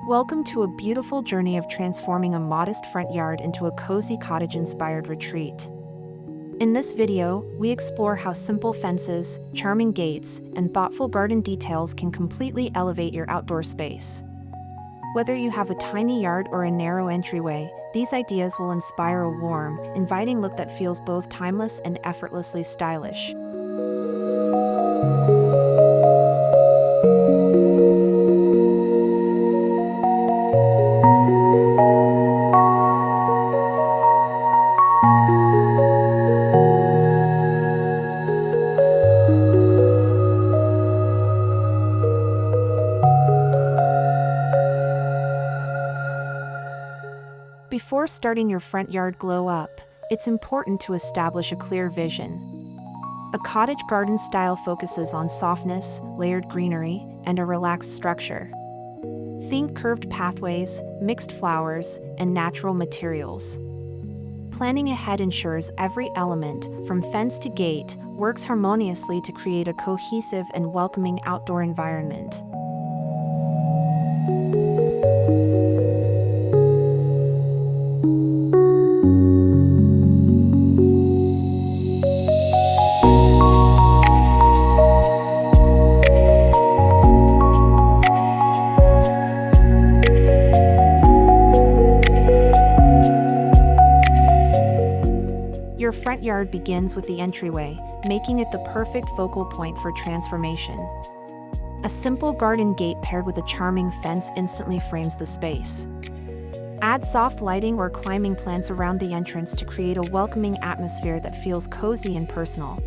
Welcome to a beautiful journey of transforming a modest front yard into a cozy cottage-inspired retreat. In this video, we explore how simple fences, charming gates, and thoughtful garden details can completely elevate your outdoor space. Whether you have a tiny yard or a narrow entryway, these ideas will inspire a warm, inviting look that feels both timeless and effortlessly stylish. Before starting your front yard glow up, it's important to establish a clear vision. A cottage garden style focuses on softness, layered greenery, and a relaxed structure. Think curved pathways, mixed flowers, and natural materials. Planning ahead ensures every element, from fence to gate, works harmoniously to create a cohesive and welcoming outdoor environment. Your front yard begins with the entryway, making it the perfect focal point for transformation. A simple garden gate paired with a charming fence instantly frames the space. Add soft lighting or climbing plants around the entrance to create a welcoming atmosphere that feels cozy and personal.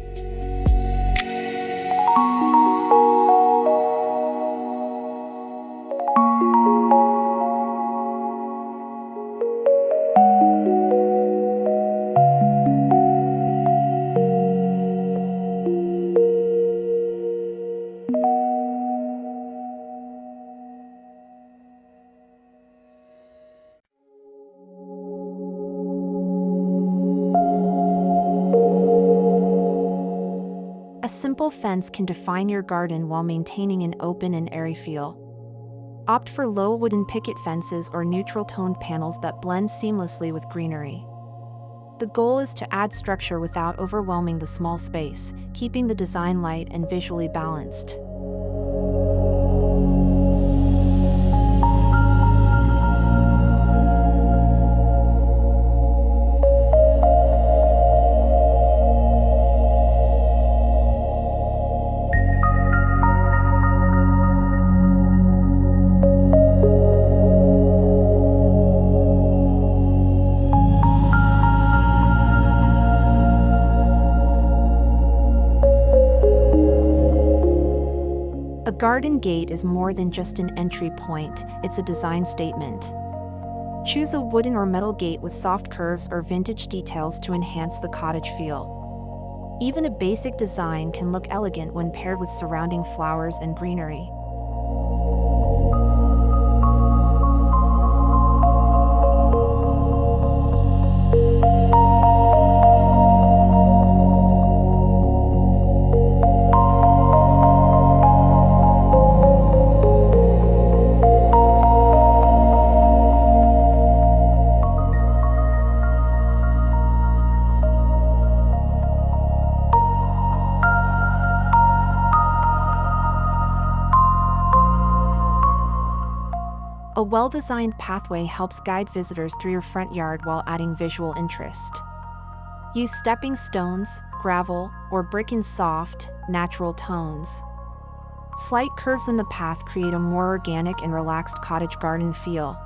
A simple fence can define your garden while maintaining an open and airy feel. Opt for low wooden picket fences or neutral-toned panels that blend seamlessly with greenery. The goal is to add structure without overwhelming the small space, keeping the design light and visually balanced. A garden gate is more than just an entry point, it's a design statement. Choose a wooden or metal gate with soft curves or vintage details to enhance the cottage feel. Even a basic design can look elegant when paired with surrounding flowers and greenery. A well-designed pathway helps guide visitors through your front yard while adding visual interest. Use stepping stones, gravel, or brick in soft, natural tones. Slight curves in the path create a more organic and relaxed cottage garden feel.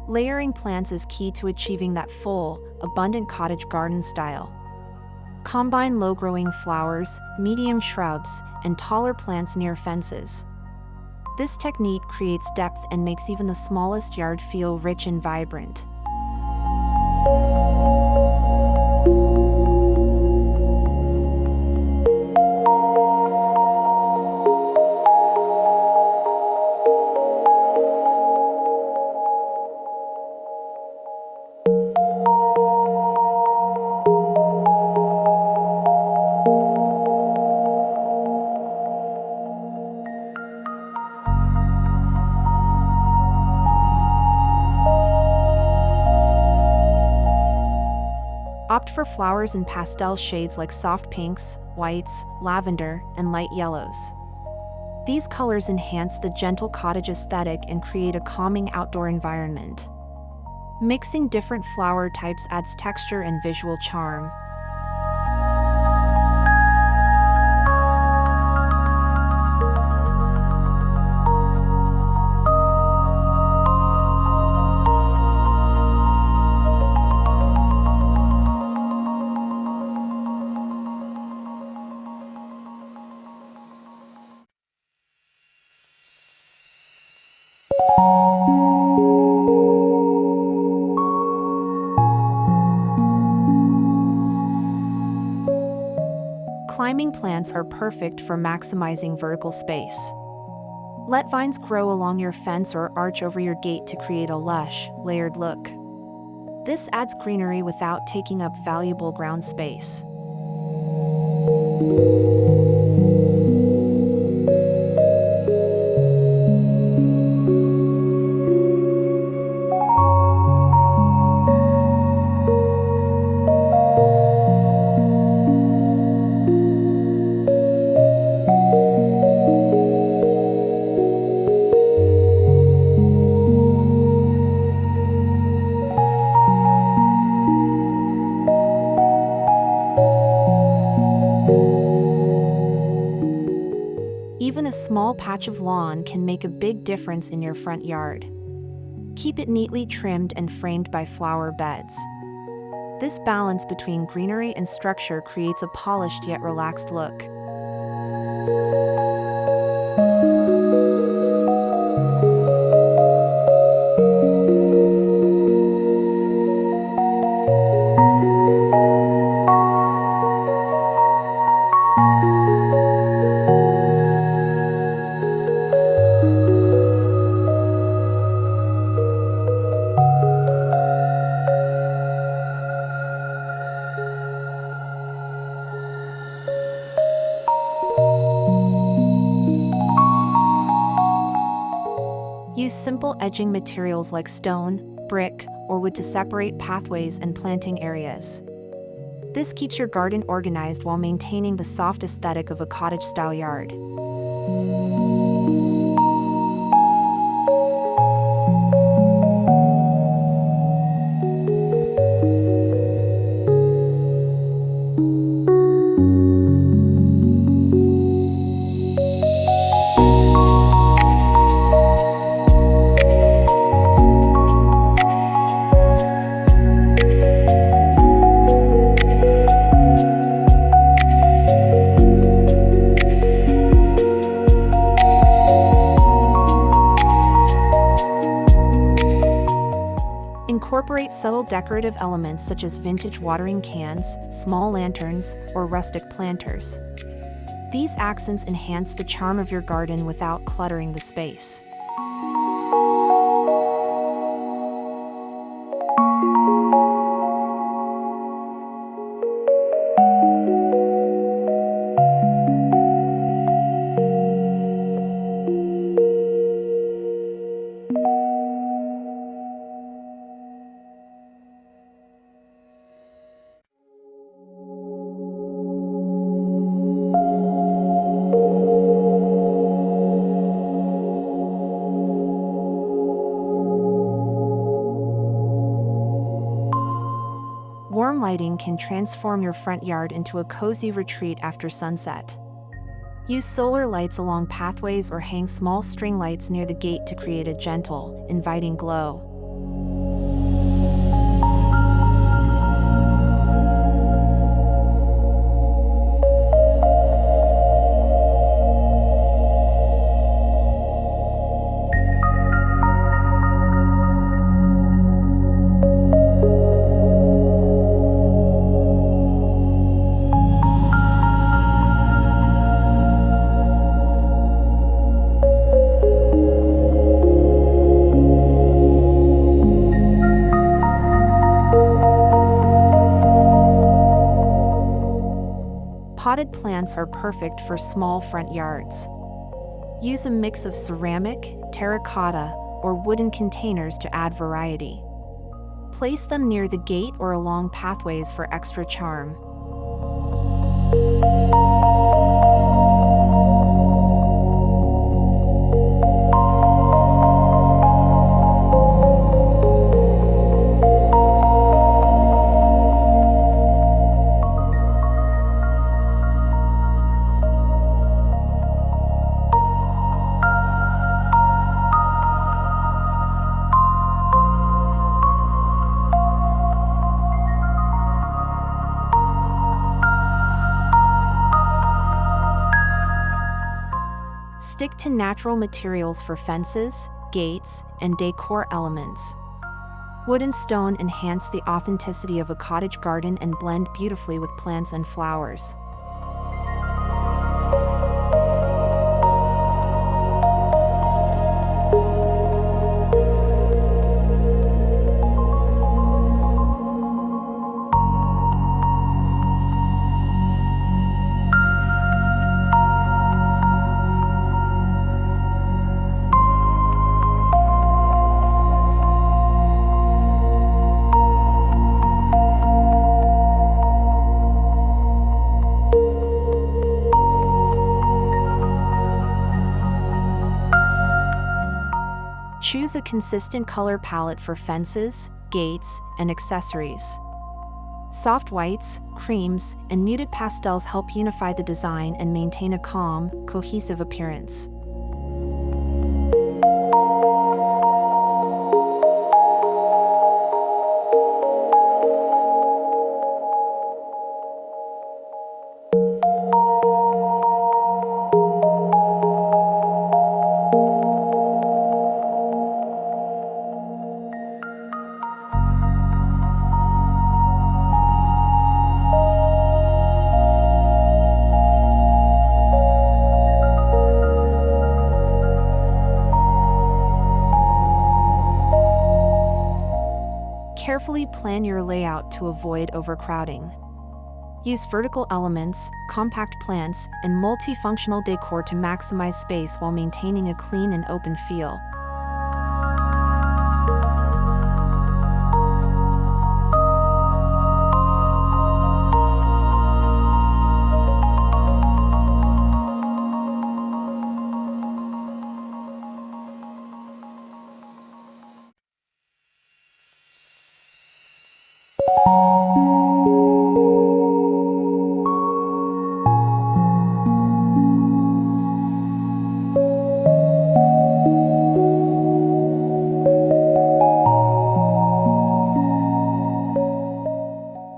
Layering plants is key to achieving that full, abundant cottage garden style. Combine low-growing flowers, medium shrubs, and taller plants near fences. This technique creates depth and makes even the smallest yard feel rich and vibrant. Opt for flowers in pastel shades like soft pinks, whites, lavender, and light yellows. These colors enhance the gentle cottage aesthetic and create a calming outdoor environment. Mixing different flower types adds texture and visual charm. Climbing plants are perfect for maximizing vertical space. Let vines grow along your fence or arch over your gate to create a lush, layered look. This adds greenery without taking up valuable ground space. Even a small patch of lawn can make a big difference in your front yard. Keep it neatly trimmed and framed by flower beds. This balance between greenery and structure creates a polished yet relaxed look. Use simple edging materials like stone, brick, or wood to separate pathways and planting areas. This keeps your garden organized while maintaining the soft aesthetic of a cottage-style yard. Incorporate subtle decorative elements such as vintage watering cans, small lanterns, or rustic planters. These accents enhance the charm of your garden without cluttering the space. lighting can transform your front yard into a cozy retreat after sunset. Use solar lights along pathways or hang small string lights near the gate to create a gentle, inviting glow. Potted plants are perfect for small front yards. Use a mix of ceramic, terracotta, or wooden containers to add variety. Place them near the gate or along pathways for extra charm. Stick to natural materials for fences, gates, and decor elements. Wood and stone enhance the authenticity of a cottage garden and blend beautifully with plants and flowers. Choose a consistent color palette for fences, gates, and accessories. Soft whites, creams, and muted pastels help unify the design and maintain a calm, cohesive appearance. Carefully plan your layout to avoid overcrowding. Use vertical elements, compact plants, and multifunctional decor to maximize space while maintaining a clean and open feel.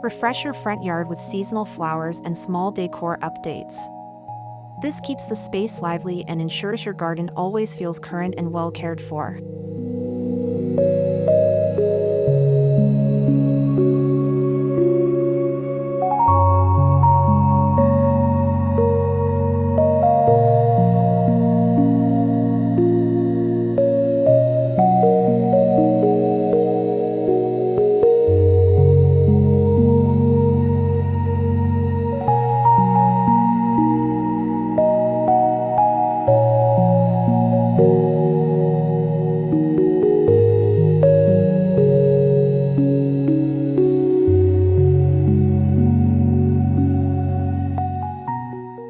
Refresh your front yard with seasonal flowers and small decor updates. This keeps the space lively and ensures your garden always feels current and well cared for.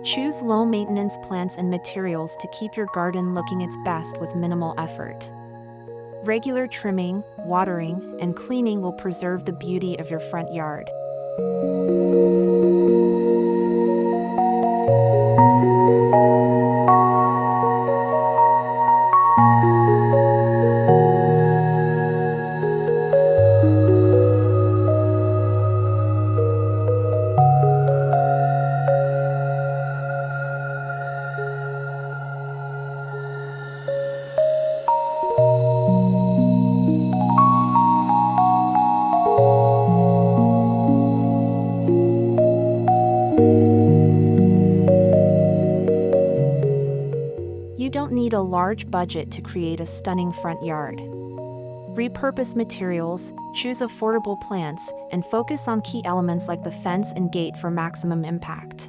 Choose low-maintenance plants and materials to keep your garden looking its best with minimal effort. Regular trimming, watering, and cleaning will preserve the beauty of your front yard. You don't need a large budget to create a stunning front yard. Repurpose materials, choose affordable plants, and focus on key elements like the fence and gate for maximum impact.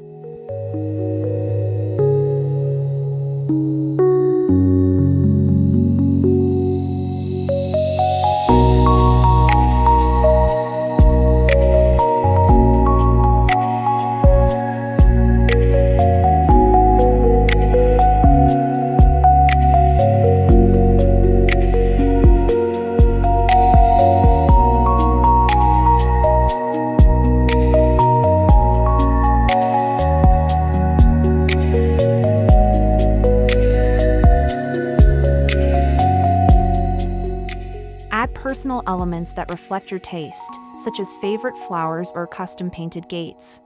Add personal elements that reflect your taste, such as favorite flowers or custom-painted gates.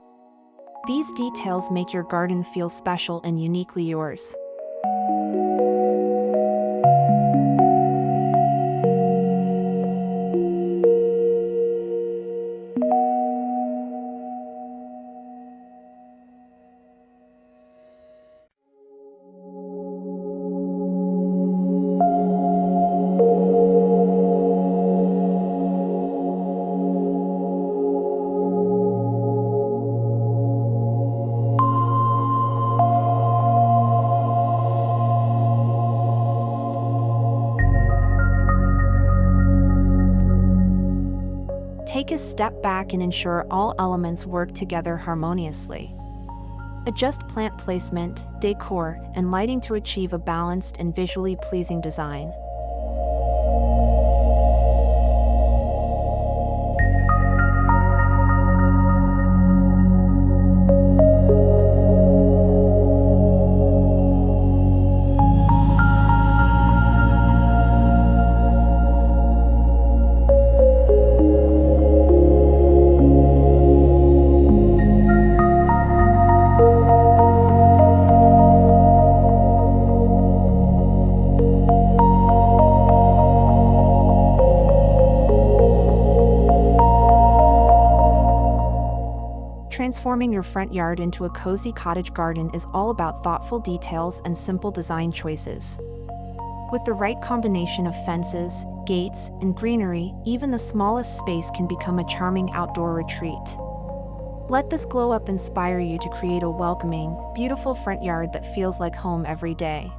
These details make your garden feel special and uniquely yours. Take a step back and ensure all elements work together harmoniously. Adjust plant placement, decor, and lighting to achieve a balanced and visually pleasing design. Transforming your front yard into a cozy cottage garden is all about thoughtful details and simple design choices. With the right combination of fences, gates, and greenery, even the smallest space can become a charming outdoor retreat. Let this glow up inspire you to create a welcoming, beautiful front yard that feels like home every day.